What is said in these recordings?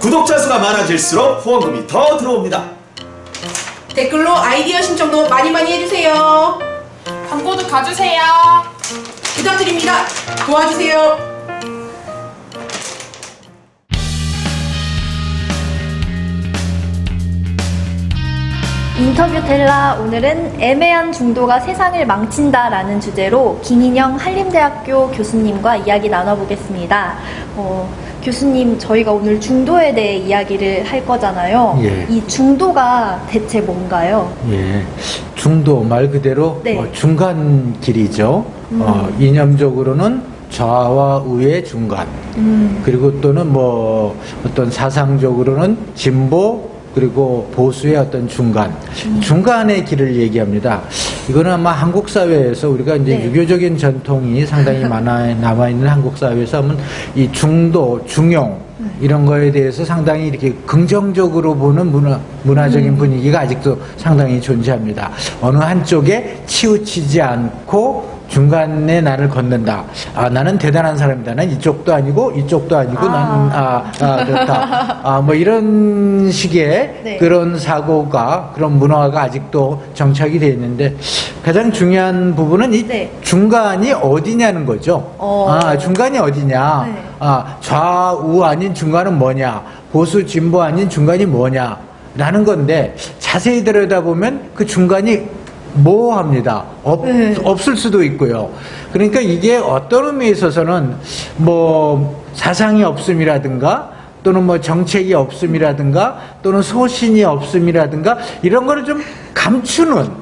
구독자 수가 많아질수록 후원금이 더 들어옵니다. 댓글로 아이디어 신청도 많이 해주세요. 광고도 가주세요. 부탁드립니다. 도와주세요. 인터뷰 텔라, 오늘은 애매한 중도가 세상을 망친다라는 주제로 김인영 한림대학교 교수님과 이야기 나눠보겠습니다. 교수님, 저희가 오늘 중도에 대해 이야기를 할 거잖아요. 예. 이 중도가 대체 뭔가요? 예, 중도 말 그대로 네. 중간 길이죠. 이념적으로는 좌와 우의 중간. 그리고 또는 뭐 어떤 사상적으로는 진보 그리고 보수의 어떤 중간, 중간의 길을 얘기합니다. 이거는 아마 한국 사회에서 우리가 이제 네. 유교적인 전통이 상당히 남아있는 한국 사회에서 하면 이 중도, 중용, 이런 거에 대해서 상당히 이렇게 긍정적으로 보는 문화적인 분위기가 아직도 상당히 존재합니다. 어느 한쪽에 치우치지 않고 중간에 나를 걷는다. 아, 나는 대단한 사람이다. 난 이쪽도 아니고 이쪽도 아니고 나는 그렇다. 뭐 이런 식의 네. 그런 사고가, 그런 문화가 아직도 정착이 되어 있는데 가장 중요한 부분은 이 네. 중간이 어디냐는 거죠. 중간이 어디냐. 네. 좌우 아닌 중간은 뭐냐. 보수 진보 아닌 중간이 뭐냐. 라는 건데 자세히 들여다보면 그 중간이 모호합니다. 없을 수도 있고요. 그러니까 이게 어떤 의미에 있어서는 뭐 사상이 없음이라든가 또는 뭐 정책이 없음이라든가 또는 소신이 없음이라든가 이런 거를 좀 감추는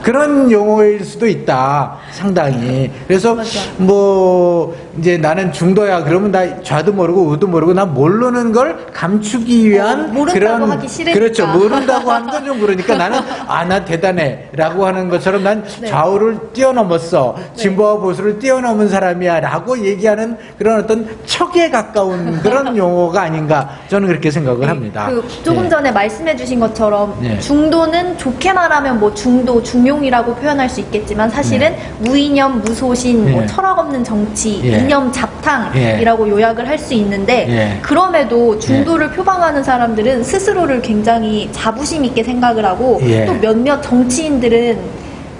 그런 용어일 수도 있다. 상당히. 그래서 맞아. 뭐 이제 나는 중도야 그러면 나 좌도 모르고 우도 모르고 나 모르는 걸 감추기 위한 모른다고 그런 하기 싫으니까. 그렇죠. 모른다고 하는 건 좀 그러니까 나는 나 대단해라고 하는 것처럼 난 네. 좌우를 뛰어넘었어. 진보와 보수를 뛰어넘은 사람이야라고 얘기하는 그런 어떤 척에 가까운 그런 용어가 아닌가 저는 그렇게 생각을 합니다. 조금 네. 전에 말씀해주신 것처럼 네. 중도는 좋게 말하면 뭐 중도, 중용이라고 표현할 수 있겠지만 사실은 무이념, 무소신, 뭐 네. 철학 없는 정치, 예. 이념 잡탕이라고 요약을 할 수 있는데 예. 그럼에도 중도를 표방하는 사람들은 스스로를 굉장히 자부심 있게 생각을 하고 예. 또 몇몇 정치인들은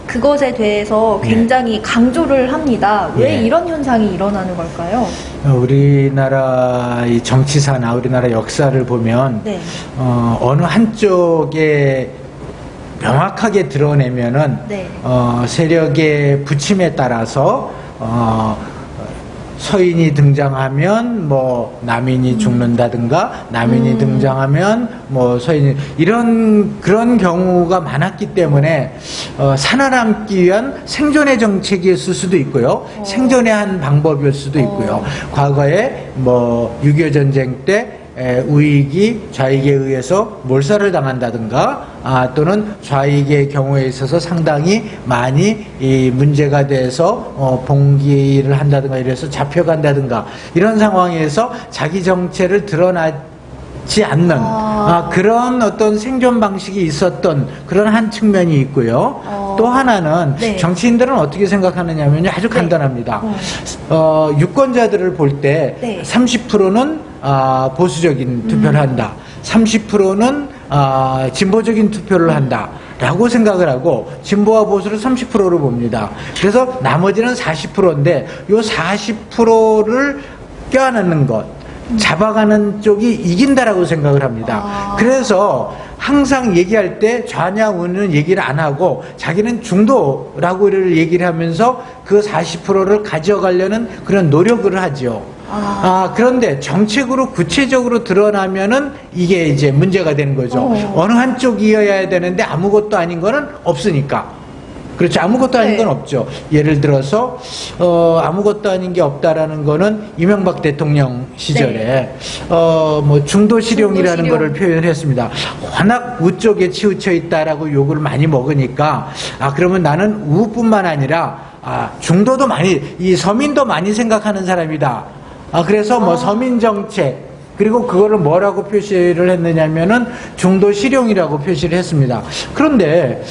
그것에 대해서 굉장히 강조를 합니다. 왜 예. 이런 현상이 일어나는 걸까요? 우리나라 이 정치사나 우리나라 역사를 보면 네. 어느 한쪽에 명확하게 드러내면은 네. 세력의 부침에 따라서 서인이 등장하면 뭐 남인이 죽는다든가 남인이 등장하면 뭐 서인이 그런 경우가 많았기 때문에 살아남기 위한 생존의 정책이었을 수도 있고요. 생존의 한 방법일 수도 있고요. 과거에 뭐 6.25 전쟁 때 우익이 좌익에 의해서 몰살을 당한다든가 또는 좌익의 경우에 있어서 상당히 많이 이 문제가 돼서 봉기를 한다든가 이래서 잡혀간다든가 이런 상황에서 자기 정체를 드러나지 않는 그런 어떤 생존 방식이 있었던 그런 한 측면이 있고요. 또 하나는 네. 정치인들은 어떻게 생각하느냐면요. 아주 간단합니다. 유권자들을 볼 때 네. 30%는 보수적인 투표를 한다. 30%는 진보적인 투표를 한다. 라고 생각을 하고 진보와 보수를 30%로 봅니다. 그래서 나머지는 40%인데 요 40%를 껴안는 것, 잡아가는 쪽이 이긴다라고 생각을 합니다. 그래서 항상 얘기할 때 좌냐 우는 얘기를 안 하고 자기는 중도라고 얘기를 하면서 그 40%를 가져가려는 그런 노력을 하죠. 그런데 정책으로 구체적으로 드러나면은 이게 이제 문제가 되는 거죠. 어느 한쪽이어야 되는데 아무것도 아닌 거는 없으니까. 그렇죠. 아무것도 아닌 네. 건 없죠. 예를 들어서 아무것도 아닌 게 없다라는 거는 이명박 대통령 시절에 뭐 중도 실용이라는 중도 실용. 거를 표현했습니다. 워낙 우 쪽에 치우쳐 있다라고 욕을 많이 먹으니까 그러면 나는 우뿐만 아니라 중도도 많이 이 서민도 많이 생각하는 사람이다. 그래서 뭐 서민 정책 그리고 그거를 뭐라고 표시를 했느냐면은 중도 실용이라고 표시를 했습니다. 그런데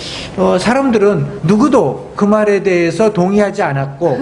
사람들은 누구도 그 말에 대해서 동의하지 않았고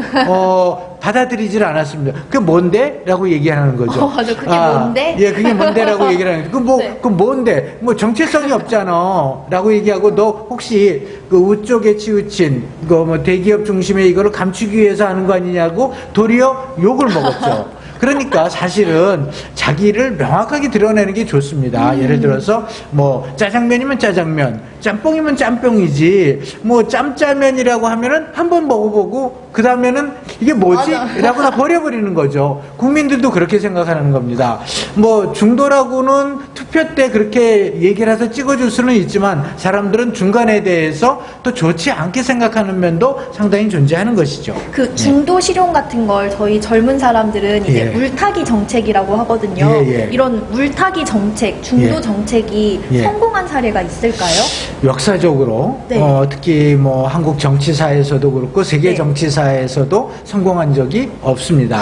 받아들이질 않았습니다. 그게 뭔데? 라고 얘기하는 거죠. 맞아. 그게 뭔데? 예, 그게 뭔데라고 얘기를 하는 거예요. 네. 그 뭔데? 뭐 정체성이 없잖아. 라고 얘기하고 너 혹시 그 우쪽에 치우친 뭐 대기업 중심의 이거를 감추기 위해서 하는 거 아니냐고 도리어 욕을 먹었죠. 그러니까 사실은 자기를 명확하게 드러내는 게 좋습니다. 예를 들어서 뭐 짜장면이면 짜장면, 짬뽕이면 짬뽕이지 뭐 짬짜면이라고 하면은 한번 먹어보고 그 다음에는 이게 뭐지? 라고 다 버려버리는 거죠. 국민들도 그렇게 생각하는 겁니다. 뭐 중도라고는 투표 때 그렇게 얘기를 해서 찍어줄 수는 있지만 사람들은 중간에 대해서 또 좋지 않게 생각하는 면도 상당히 존재하는 것이죠. 그 중도 실용 같은 걸 저희 젊은 사람들은 이제 예. 물타기 정책이라고 하거든요. 예, 예. 이런 물타기 정책, 중도 예. 정책이 예. 성공한 사례가 있을까요? 역사적으로 네. 특히 뭐 한국 정치사에서도 그렇고 세계 네. 정치사에서도 성공한 적이 없습니다.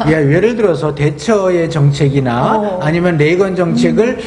예, 예를 들어서 대처의 정책이나 아니면 레이건 정책을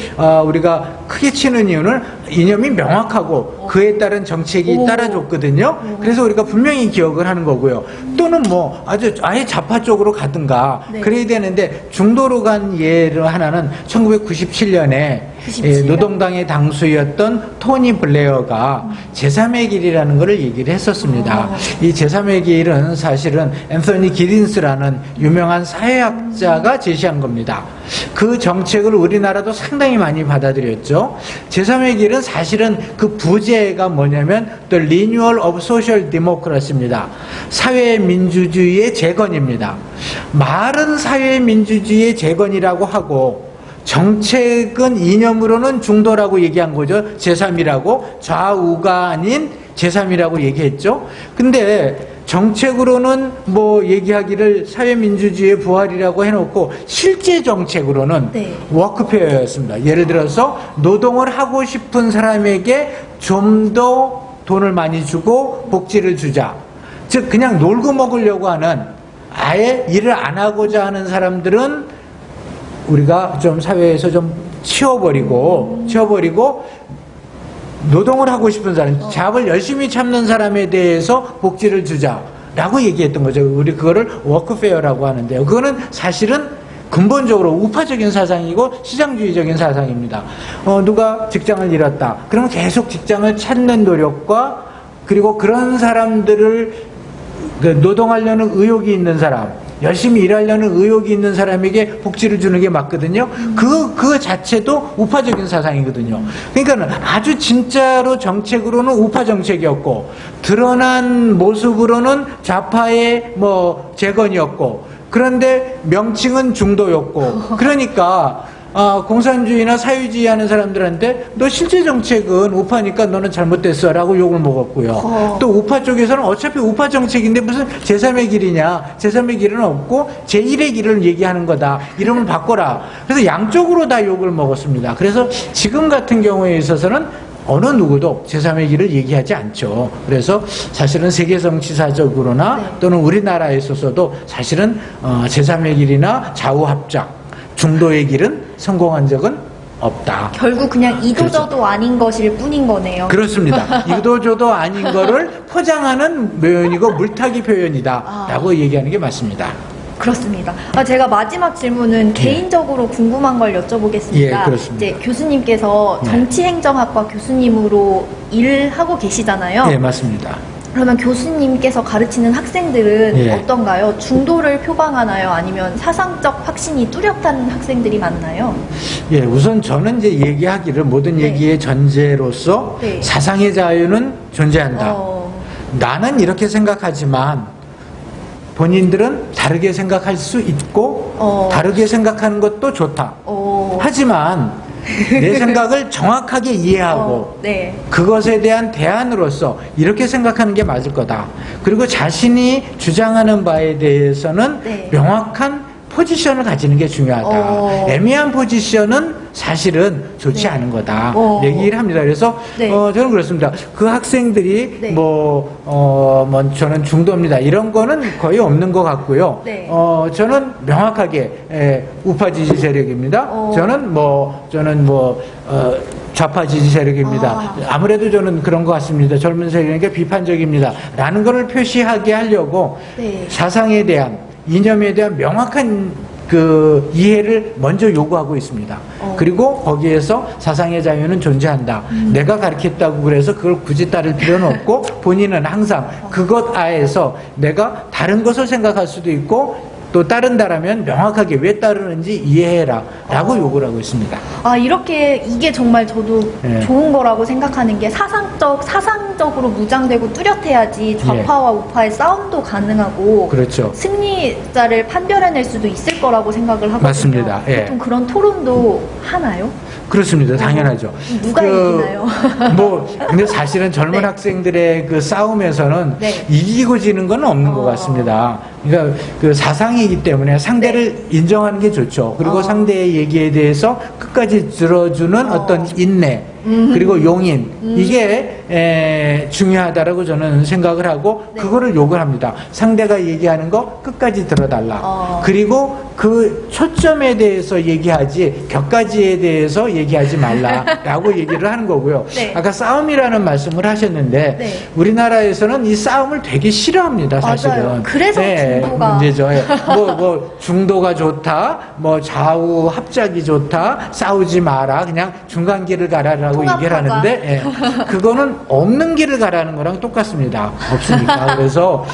우리가 크게 치는 이유는 이념이 명확하고 그에 따른 정책이 따라줬거든요. 그래서 우리가 분명히 기억을 하는 거고요. 또는 뭐 아예 좌파 쪽으로 가든가 네. 그래야 되는데 중도로 간 예를 하나는 1997년에 97년? 노동당의 당수였던 토니 블레어가 제3의 길이라는 것을 얘기를 했었습니다. 이 제3의 길은 사실은 앤서니 기딘스라는 유명한 사회학자가 제시한 겁니다. 그 정책을 우리나라도 상당히 많이 받아들였죠. 제3의 길은 사실은 그 부제가 뭐냐면 The Renewal of Social Democracy입니다. 사회민주주의의 재건입니다. 말은 사회민주주의의 재건이라고 하고 정책은 이념으로는 중도라고 얘기한 거죠. 제3이라고. 좌우가 아닌 제3이라고 얘기했죠. 근데 정책으로는 뭐 얘기하기를 사회민주주의의 부활이라고 해놓고 실제 정책으로는 네. 워크페어였습니다. 예를 들어서 노동을 하고 싶은 사람에게 좀 더 돈을 많이 주고 복지를 주자. 즉 그냥 놀고 먹으려고 하는 아예 일을 안 하고자 하는 사람들은 우리가 좀 사회에서 좀 치워버리고 노동을 하고 싶은 사람, 잡을 열심히 참는 사람에 대해서 복지를 주자라고 얘기했던 거죠. 우리 그거를 워크페어라고 하는데요. 그거는 사실은 근본적으로 우파적인 사상이고 시장주의적인 사상입니다. 누가 직장을 잃었다. 그러면 계속 직장을 찾는 노력과 그리고 그런 사람들을 노동하려는 의욕이 있는 사람, 열심히 일하려는 의욕이 있는 사람에게 복지를 주는 게 맞거든요. 그 자체도 우파적인 사상이거든요. 그러니까 아주 진짜로 정책으로는 우파 정책이었고 드러난 모습으로는 좌파의 뭐 재건이었고 그런데 명칭은 중도였고 그러니까 공산주의나 사회주의 하는 사람들한테 너 실제 정책은 우파니까 너는 잘못됐어 라고 욕을 먹었고요. 또 우파 쪽에서는 어차피 우파 정책인데 무슨 제3의 길이냐. 제3의 길은 없고 제1의 길을 얘기하는 거다. 이름을 바꿔라. 그래서 양쪽으로 다 욕을 먹었습니다. 그래서 지금 같은 경우에 있어서는 어느 누구도 제3의 길을 얘기하지 않죠. 그래서 사실은 세계 정치사적으로나 또는 우리나라에 있어서도 사실은 제3의 길이나 좌우합작 중도의 길은 성공한 적은 없다. 결국 그냥 이도저도 그렇죠. 아닌 것일 뿐인 거네요. 그렇습니다. 이도저도 아닌 거를 포장하는 표현이고 물타기 표현이다 라고 얘기하는 게 맞습니다. 그렇습니다. 제가 마지막 질문은 개인적으로 궁금한 걸 여쭤보겠습니다. 예, 그렇습니다. 이제 교수님께서 네. 정치행정학과 교수님으로 일하고 계시잖아요. 예, 맞습니다. 그러면 교수님께서 가르치는 학생들은 예. 어떤가요? 중도를 표방하나요? 아니면 사상적 확신이 뚜렷한 학생들이 많나요? 예, 우선 저는 이제 얘기하기를 모든 네. 얘기의 전제로서 네. 사상의 자유는 존재한다. 나는 이렇게 생각하지만 본인들은 다르게 생각할 수 있고 다르게 생각하는 것도 좋다. 하지만 내 생각을 정확하게 이해하고 네. 그것에 대한 대안으로서 이렇게 생각하는 게 맞을 거다. 그리고 자신이 주장하는 바에 대해서는 네. 명확한 포지션을 가지는 게 중요하다. 애매한 포지션은 사실은 좋지 네. 않은 거다. 어. 얘기를 합니다. 그래서 네. 저는 그렇습니다. 그 학생들이 네. 뭐 저는 중도입니다. 이런 거는 거의 없는 것 같고요. 네. 저는 명확하게 우파 지지 세력입니다. 저는 좌파 지지 세력입니다. 아무래도 저는 그런 것 같습니다. 젊은 세력에게 비판적입니다. 라는 것을 표시하게 하려고 네. 사상에 대한, 이념에 대한 명확한 그 이해를 먼저 요구하고 있습니다. 그리고 거기에서 사상의 자유는 존재한다. 내가 가르쳤다고 그래서 그걸 굳이 따를 필요는 없고 본인은 항상 그것 아에서 내가 다른 것을 생각할 수도 있고 또 따른다라면 명확하게 왜 따르는지 이해해라 라고 요구를 하고 있습니다. 이게 정말 저도 네. 좋은 거라고 생각하는 게 사상적으로 무장되고 뚜렷해야지 좌파와 우파의 싸움도 가능하고 그렇죠. 승리자를 판별해낼 수도 있을 거라고 생각을 하거든요. 맞습니다. 예. 보통 그런 토론도 하나요? 그렇습니다. 당연하죠. 누가 이기나요? 근데 사실은 젊은 네. 학생들의 그 싸움에서는 네. 이기고 지는 건 없는 것 같습니다. 그러니까 그 사상이기 때문에 상대를 인정하는 게 좋죠. 그리고 상대의 얘기에 대해서 끝까지 들어주는 어떤 인내, 그리고 용인, 이게 중요하다라고 저는 생각을 하고 네. 그거를 욕을 합니다. 상대가 얘기하는 거 끝까지 들어달라. 그리고 그 초점에 대해서 얘기하지 격가지에 대해서 얘기하지 말라라고 얘기를 하는 거고요. 네. 아까 싸움이라는 말씀을 하셨는데 네. 우리나라에서는 이 싸움을 되게 싫어합니다. 사실은. 맞아요. 그래서 중도가 문제죠. 중도가 좋다, 좌우 합작이 좋다, 싸우지 마라, 그냥 중간 길을 가라라고 통합하자. 얘기를 하는데 그거는 없는 길을 가라는 거랑 똑같습니다. 없으니까. 그래서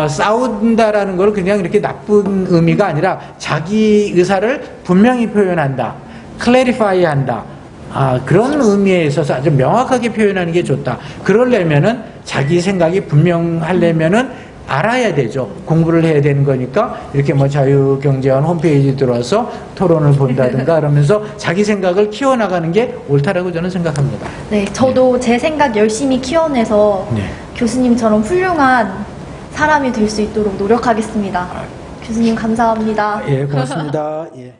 싸운다라는 걸 그냥 이렇게 나쁜 의미가 아니라 자기 의사를 분명히 표현한다, 클래리파이 한다, 그런 의미에 있어서 아주 명확하게 표현하는 게 좋다. 그러려면은 자기 생각이 분명하려면은 알아야 되죠. 공부를 해야 되는 거니까 이렇게 자유경제원 홈페이지 들어와서 토론을 본다든가 그러면서 자기 생각을 키워나가는 게 옳다라고 저는 생각합니다. 네, 저도 제 생각 열심히 키워내서 네. 교수님처럼 훌륭한 사람이 될 수 있도록 노력하겠습니다. 교수님 감사합니다. 예, 고맙습니다. 예.